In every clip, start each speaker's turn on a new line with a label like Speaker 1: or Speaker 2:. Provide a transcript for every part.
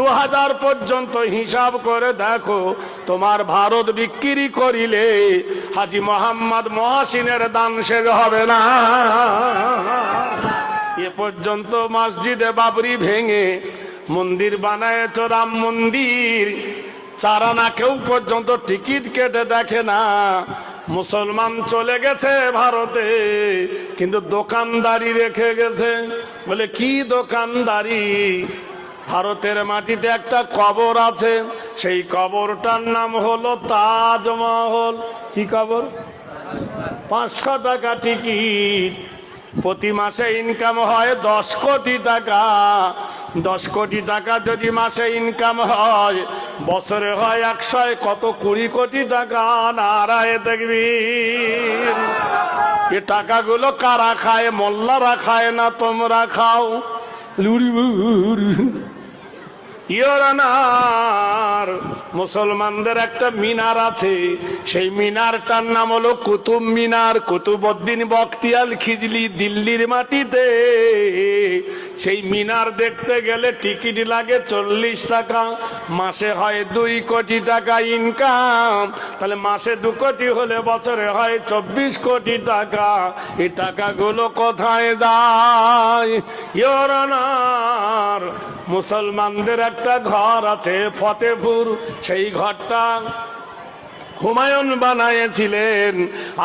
Speaker 1: 2000 পর্যন্ত হিসাব করে দেখো, তোমার ভারত বিক্রি করিলে হাজী মোহাম্মদ মহাসিনের দান শেষ হবে না। এ পর্যন্ত মসজিদে বাবরি ভেঙে মন্দির বানায়েছ, রাম মন্দির, চারানা কেউ পর্যন্ত টিকিট কেটে দেখে না। মুসলমান চলে গেছে ভারতে, কিন্তু দোকানদারি রেখে গেছে। বলে কি দোকানদারি? ভারতের মাটিতে একটা কবর আছে, সেই কবরটার নাম হলো তাজমহল। কি কবর? 500 টাকা টিকিট। প্রতি মাসে ইনকাম হয় 10 কোটি টাকা। 10 কোটি টাকা যদি মাসে ইনকাম হয়, বছরে হয় 100, কত 20 কোটি টাকা। নারায়ে তাকবীর। এ টাকাগুলো কারা খায়? মোল্লারা খায় না তোমরা খাও? মুসলমানদের একটা মিনার আছে, সেই মিনারটার নাম হলো কুতুব মিনার। কুতুবউদ্দিন বখতিয়ার খিজলি দিল্লির মাটিতে। সেই মিনার দেখতে গেলে টিকিট লাগে 40 টাকা। মাসে হয় 2 কোটি টাকা ইনকাম। তাহলে মাসে 2 কোটি হলে বছরে হয় 24 কোটি টাকা। এই টাকাগুলো কোথায় যায়? মুসলমানদের একটা ঘর আছে ফতেপুর, সেই ঘরটা হুমায়ুন বানিয়েছিলেন।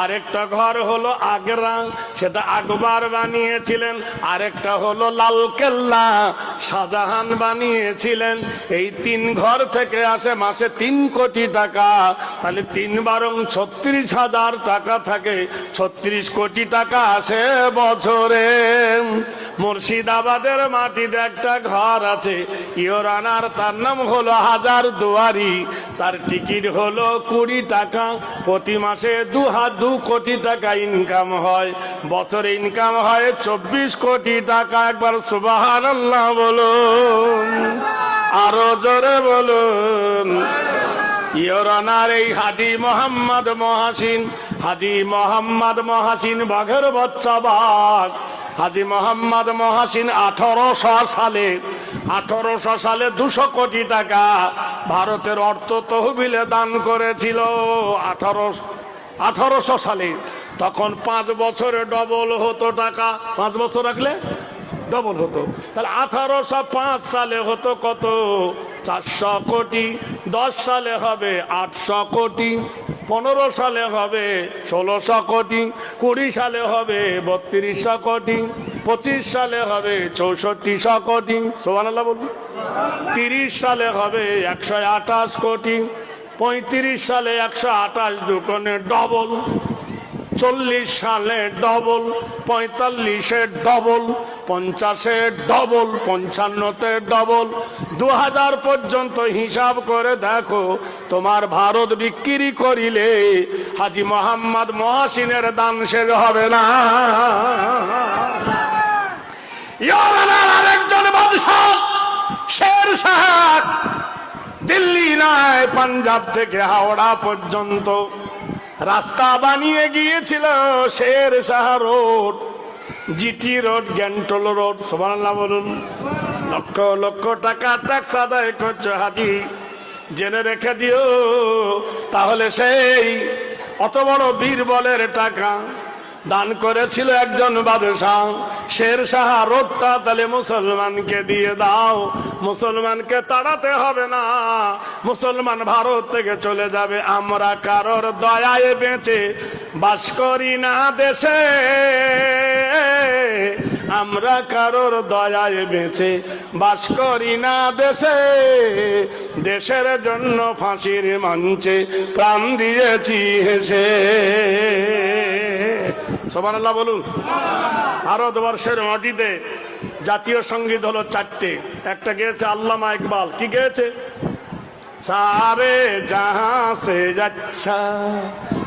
Speaker 1: আরেকটা ঘর হলো আগ্রা, সেটা আকবর বানিয়েছিলেন। আরেকটা হলো লালকেল্লা, শাহজাহান বানিয়েছিলেন। এই 3 ঘর থেকে আসে মাসে 3 কোটি টাকা। তাহলে 3 বারং 36,000 টাকা থাকে, 36 কোটি টাকা আসে বছরে। মুর্শিদাবাদের মাটিতে একটা ঘর আছে ইয়োরানার, তার নাম হলো হাজার দুয়ারি। তার টিকিট হলো 20 টাকা। প্রতি মাসে 2 কোটি টাকা ইনকাম হয়, বছরে ইনকাম হয় 24 কোটি টাকা। একবার সুবহানাল্লাহ বলুন, আরো জোরে বলুন। ইয়োরানার এই হাজী মোহাম্মদ মহাসিন, হাজী মোহাম্মদ মহাসিন বাঘের বাচ্চা বাঘ। হাজী মোহাম্মদ মহাসিন 1800 সালে 200 কোটি টাকা ভারতের অর্থ তহবিলে দান করেছিল। 1800 সালে। তখন 5 বছরে ডবল হতো টাকা। 5 বছর রাখলে ডবল হতো। তাহলে 1805 সালে হতো কত? 400 কোটি। 10 সালে হবে 800 কোটি। 15 সালে হবে 1600 কোটি। 20 সালে হবে 3200 কোটি। 25 সালে হবে 6400 কোটি। সুবহানাল্লাহ বলুন। 30 সালে হবে 128 কোটি। 35 সালে 128 দুগুণে ডবল। 40 সালে ডবল, 45-এ ডবল, 50-এ ডবল, 55-তে ডবল। 2000 পর্যন্ত হিসাব করে দেখো, তোমার ভারত বিক্রি করিলে হাজী মোহাম্মদ মহাসিনের দান শেষ হবে না। ইয়োরানার আরেকজন বাদশাহ শের শাহ, দিল্লি নয় পাঞ্জাব থেকে হাওড়া পর্যন্ত রাস্তা বানিয়ে গিয়েছিল। Sher Shah road, GT road, গ্যান্টল রোড। সুবহানাল্লাহ বলুন। লক্ষ লক্ষ টাকা ট্যাক্স আদায় করছে হাজি, জেনে রেখে দিও। তাহলে সেই অত বড় বীরবলের টাকা দান করেছিল একজন বাদশাহ। শের শাহ রোডটা তাহলে মুসলমানকে দিয়ে দাও। মুসলমানকে তাড়াতে হবে না, মুসলমান ভারত থেকে চলে যাবে। আমরা কারোর দয়ায় বেঁচে বাস করি না দেশে, আমরা কারোর দয়ায় বেঁচে বাস করি না দেশে। দেশের জন্য ফাঁসির মঞ্চে প্রাণ দিয়েছি হেসে। সুবহানাল্লাহ বলুন। ভারতবর্ষের মাটিতে জাতীয় সঙ্গীত হলো 4টে। একটা গেয়েছে আল্লামা ইকবাল। কি গেয়েছে? सारे जहां से अच्छा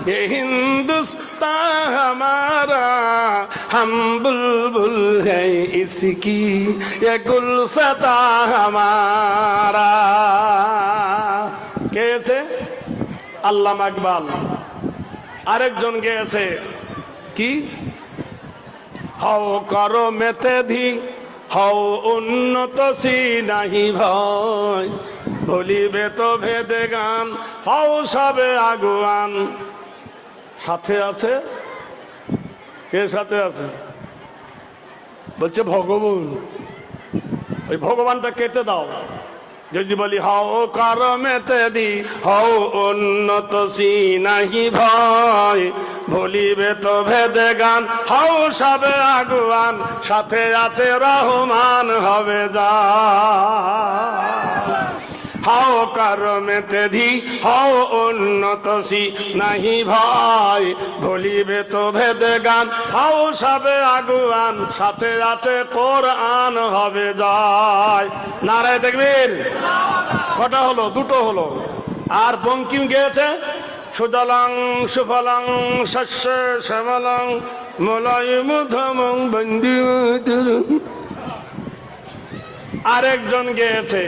Speaker 1: ये हिंदुस्तान हमारा, हम बुलबुल है इसकी ये गुलसता हमारा। গেয়েছে আল্লামা ইকবাল। আরেকজন গেয়েছে কি? হাও করো মেতে धी হও উন্নত সি নাহি ভয়, ভুলিবে তো ভেদে গান, হও সবে আগুয়ান। সাথে আছে কে? সাথে আছে বলছে ভগবান। ওই ভগবানটা কেটে দাও। যদি বলি হও করমেতে দি, হও উন্নত সি নাহি ভয়, ভুলিবে তো ভেদে গান, হও সবে আগুয়ান। সাথে আছে রহমান হবে যা। হও করমেতে ধি, হও উন্নত সি নাহি ভয়, ভুলিবে তো ভেদে গান, হও সবে আগুয়ান। সাথে আছে কোরআন হবে জয়। নারায়ে তাকবীর। কটা হলো? দুটো হলো। আর বঙ্কিম গেয়েছে সুজলাং সুফলাং শস্য শ্যামলাং মলয়মুধমং বন্দিতরং। আরেকজন গেয়েছে